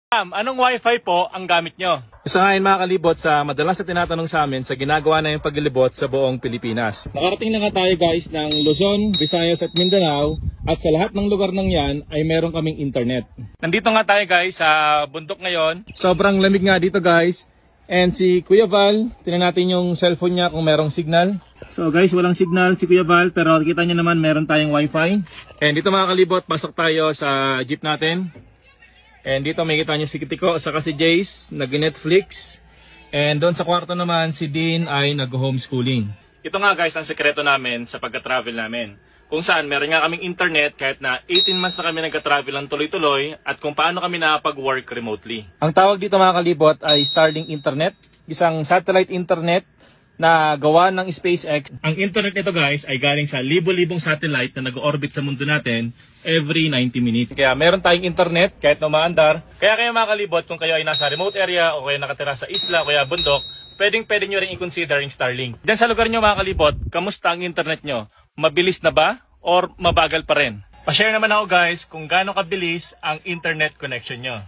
Anong wifi po ang gamit nyo? Isa nga yun mga kalibot sa madalas na tinatanong sa amin sa ginagawa na yung paglilibot sa buong Pilipinas. Nakarating na nga tayo guys ng Luzon, Visayas at Mindanao at sa lahat ng lugar ng yan ay meron kaming internet. Nandito nga tayo guys sa bundok ngayon. Sobrang lamig nga dito guys. And si Kuya Val, tingnan natin yung cellphone niya kung merong signal. So guys, walang signal si Kuya Val pero kita niyo naman meron tayong wifi. And dito mga kalibot, pasok tayo sa jeep natin. And dito makikita nyo si Kitiko saka si Jace nag-Netflix. And doon sa kwarto naman si Dean ay nag-homeschooling. Ito nga guys ang sekreto namin sa pagka-travel namin. Kung saan meron nga kaming internet kahit na 18 months na kami nagka-travel ng tuloy-tuloy at kung paano kami nakapag-work remotely. Ang tawag dito mga kalibot ay Starlink Internet. Isang satellite internet na gawa ng SpaceX. Ang internet nito guys ay galing sa libo-libong satellite na nag-orbit sa mundo natin every 90 minutes. Kaya meron tayong internet kahit na umaandar. Kaya kayo mga kalibot, kung kayo ay nasa remote area o kayo nakatira sa isla o kaya bundok, pwede nyo rin i-consider yung Starlink. Diyan sa lugar nyo mga kalibot, kamusta ang internet nyo? Mabilis na ba or mabagal pa rin? Pa-share naman ako guys kung gaano kabilis ang internet connection nyo.